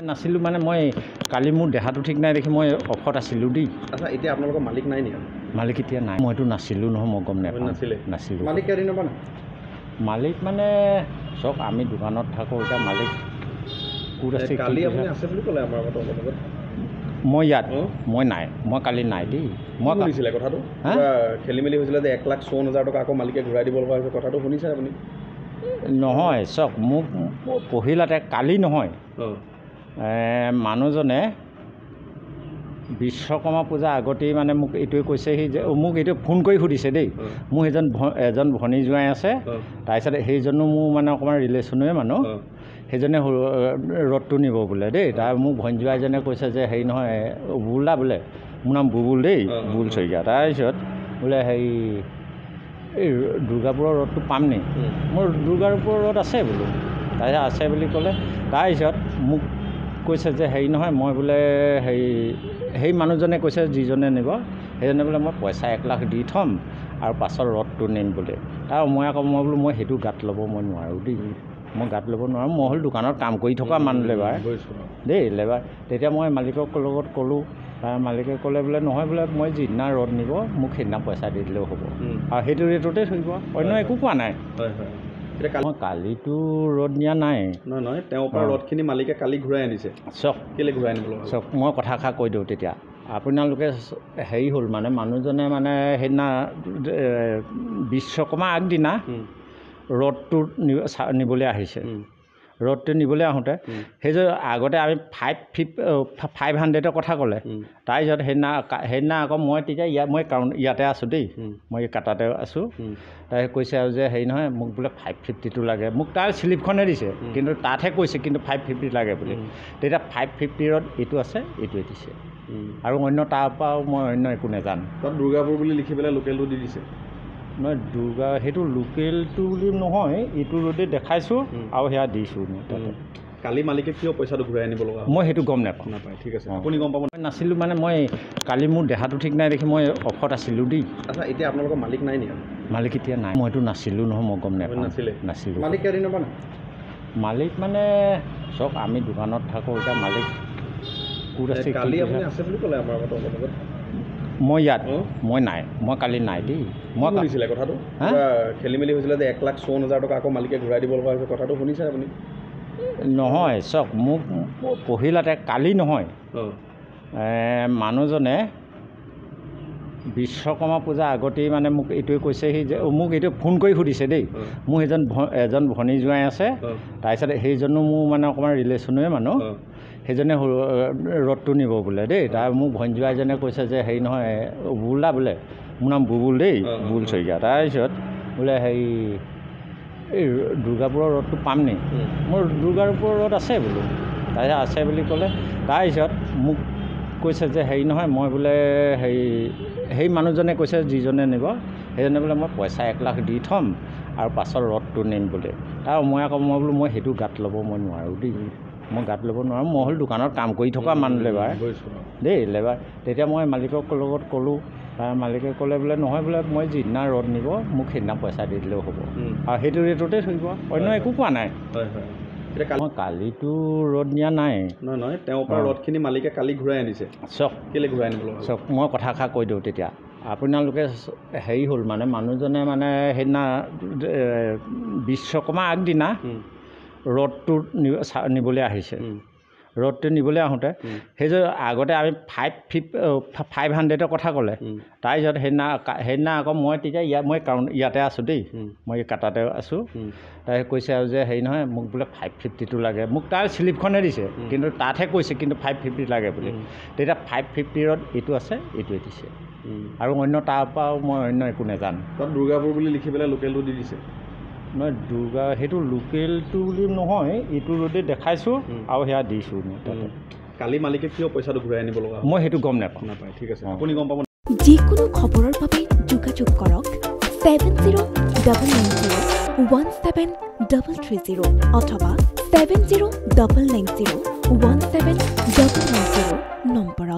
নাছিলোঁ মানে মই কালি মোৰ দেহাটো ঠিক নাই দেখি মই অফত আছিলোঁ দেই। আচ্ছা, এতিয়া আপোনালোকৰ মালিক নাই নেকি? মালিক এতিয়া নাই, মইতো নাছিলোঁ নহয়, মই গম নাপাওঁ। নাছিলোঁ। মালিক কেইদিনৰ পৰা নাই? মালিক মানে চব আমি দোকানত থাকোঁ, এতিয়া মালিক ক'ত আছে? কালি আপুনি আছে বুলি ক'লে আমাৰ লগত। মই ইয়াত মই নাই, মই কালি নাই দেই। মই শুনিছিলে কথাটো খেলি মেলি হৈছিলে যে 1,54,000 টকা আকৌ মালিকে ঘূৰাই দিব লগা হৈছে, কথাটো শুনিছে আপুনি? নহয় চক মোক পঢ়িলাতে কালি নহয়, মানুহজনে বিশ্বকৰ্মা পূজা আগতেই মানে মোক এইটোৱে কৈছেহি যে মোক এইটো ফোন কৰি সুধিছে দেই। মোৰ এজন ভনী জোঁৱাই আছে, তাৰপিছত সেইজনো মোৰ মানে অকণমান ৰিলেশ্যনেৰে মানুহ, সেইজনে ৰথটো নিব বোলে দেই। তাৰ মোক ভনী জোঁৱাইজনে কৈছে যে হেৰি নহয় বুবুলা বোলে, মোৰ নাম বুবুল দেই, বুবুল শইকীয়া। তাৰপিছত বোলে হেৰি এই দুৰ্গাপুৰৰ ৰথটো পাম নি? মোৰ দুৰ্গাপুৰৰ ৰথ আছে বোলো। তাৰপিছত আছে বুলি ক'লে। তাৰপিছত মোক কৈছে যে হেৰি নহয় মই বোলে সেই মানুহজনে কৈছে যিজনে নিব, সেইজনে বোলে মই পইচা 1 লাখ দি থ'ম আৰু পাছত ৰথটো নিম বোলে। তাৰ মই বোলো মই সেইটো গাত ল'ব মই নোৱাৰোঁ দেই, মই গাত ল'ব নোৱাৰোঁ। মই হ'ল দোকানত কাম কৰি থকা মানুহ লেবাৰ দেই, লেবাৰ। তেতিয়া মই মালিকৰ লগত ক'লোঁ, মালিকে ক'লে বোলে নহয় বোলে মই যিদিনা ৰথ নিব মোক সেইদিনা পইচা দি দিলেও হ'ব, আৰু সেইটো ৰেটতে থাকিব, অন্য একো কোৱা নাই। মই কালিতো ৰথ নিয়া নাই। নহয়, তেওঁৰ পৰা ৰথখিনি মালিকে কালি ঘূৰাই আনিছে। চক কেলৈ ঘূৰাই আনিব লগা? চক মই কথা এষাৰ কৈ দিওঁ তেতিয়া। আপোনালোকে হেৰি হ'ল মানে মানুহজনে মানে সেইদিনা বিশ্বকৰ্মা আগদিনা ৰথটো নিবলৈ আহিছে। ৰথটো নিবলৈ আহোঁতে সেইযোৰ আগতে আমি 500ৰ কথা ক'লে। তাৰপিছত সেইদিনা আকৌ মই তেতিয়া মই ইয়াতে আছোঁ দেই, মই কাটাতে আছোঁ। তাৰপিছত কৈছে আৰু যে হেৰি নহয় মোক বোলে 550টো লাগে। মোক তাৰ শ্লিপখনে দিছে, কিন্তু তাতহে কৈছে কিন্তু 550 লাগে বুলি। তেতিয়া 550ত এইটো আছে, এইটোৱে দিছে, আৰু অন্য তাৰপৰাও মই অন্য একো নাজানো। তাত দুৰ্গাপুৰ বুলি লিখি পেলাই লোকেলটো দি দিছে। নহয় সেইটো লোকেলটো বুলি নহয়, এইটো ৰ'দে দেখাইছোঁ আৰু সেয়া দিছোঁ। কালি মালিকে কিয় পইচাটো ঘূৰাই আনিব লগা? মই সেইটো গম নাপাওঁ। ঠিক আছে, আপুনি গম পাব? নাছিলোঁ মানে মই কালি মোৰ দেহাটো ঠিক নাই দেখি মই অফত আছিলোঁ দেই। আচ্ছা, এতিয়া আপোনালোকৰ মালিক নাই নেকি? মালিক এতিয়া নাই, মইতো নাছিলোঁ নহয়, মই গম নাপাওঁ। নাছিলোঁ। মালিক কেইদিনৰ পৰা নাই? মালিক মানে চব আমি দোকানত থাকোঁ, এতিয়া মালিক ক'ত আছে? কালি আপুনি আছে বুলি ক'লে আমাৰ লগত। মই ইয়াত মই নাই, মই কালি নাই দেই। মই শুনিছিলে কথাটো খেলি মেলি হৈছিলে যে 1,54,000 টকা আকৌ মালিকে ঘূৰাই দিব লগা হৈছে, কথাটো শুনিছে আপুনি? নহয় চক মোক পঢ়িলাতে কালি নহয়, মানুহজনে বিশ্বকৰ্মা পূজা আগতেই মানে মোক এইটোৱে কৈছেহি যে মোক এইটো ফোন কৰি সুধিছে দেই। মোৰ এজন ভনী জোঁৱাই আছে, তাৰপিছত সেইজনো মোৰ মানে অকণমান ৰিলেশ্যনেৰে মানুহ, সেইজনে ৰথটো নিব বোলে দেই। তাৰ মোক ভনী জোঁৱাইজনে কৈছে যে হেৰি নহয় বুবুলা বোলে, মোৰ নাম বুবুল দেই, বুবুল শইকীয়া। তাৰপিছত বোলে হেৰি এই দুৰ্গাপুৰৰ ৰথটো পাম নি? মোৰ দুৰ্গাপুৰৰ ৰথ আছে বোলো। তাৰপিছত আছে বুলি ক'লে। তাৰপিছত মোক কৈছে যে হেৰি নহয় মই বোলে সেই মানুহজনে কৈছে যিজনে নিব, সেইজনে বোলে মই পইচা 1 লাখ দি থ'ম আৰু পাছত ৰথটো নিম বোলে। তাৰ মই বোলো মই সেইটো গাত ল'ব মই নোৱাৰোঁ দেই, মই গাত ল'ব নোৱাৰোঁ। মই হ'ল দোকানত কাম কৰি থকা মানুহ লেবাৰ দেই, লেবাৰ। তেতিয়া মই মালিকৰ লগত ক'লোঁ, মালিকে ক'লে বোলে নহয় বোলে মই যিদিনা ৰথ নিব মোক সেইদিনা পইচা দি দিলেও হ'ব, আৰু সেইটো ৰেটতে থাকিব, অন্য একো কোৱা নাই। মই কালিতো ৰথ নিয়া নাই। নহয়, তেওঁৰ পৰা ৰথখিনি মালিকে কালি ঘূৰাই আনিছে। চক কেলৈ ঘূৰাই আনিব লগা? চক মই কথা এষাৰ কৈ দিওঁ তেতিয়া। আপোনালোকে হেৰি হ'ল মানে মানুহজনে মানে সেইদিনা বিশ্বকৰ্মা আগদিনা ৰথটো নিবলৈ আহিছে। ৰথটো নিবলৈ আহোঁতে সেইযোৰ আগতে আমি 500ৰ কথা ক'লে। তাৰপিছত সেইদিনা আকৌ মই তেতিয়া মই ইয়াতে আছোঁ দেই, মই কাটাতে আছোঁ। তাৰপিছত কৈছে আৰু যে হেৰি নহয় মোক বোলে 550টো লাগে। মোক তাৰ শ্লিপখনে দিছে, কিন্তু তাতহে কৈছে কিন্তু 550 লাগে বুলি। তেতিয়া 550ত এইটো আছে, এইটোৱে দিছে, আৰু অন্য তাৰপৰাও মই অন্য একো নাজানো। তাত দুৰ্গাপুৰ বুলি লিখি পেলাই লোকেলটো দি দিছে। নহয় সেইটো লোকেলটো বুলি নহয়, এইটো ৰ'দে দেখাইছোঁ আৰু সেয়া দিছোঁ। কালি মালিকে কিয় পইচাটো ঘূৰাই আনিব লগা? মই সেইটো গম নাপাওঁ। ঠিক আছে, আপুনি গম পাব? যিকোনো খবৰৰ বাবে যোগাযোগ কৰক 7090173330 অথবা 7099017990 নম্বৰত।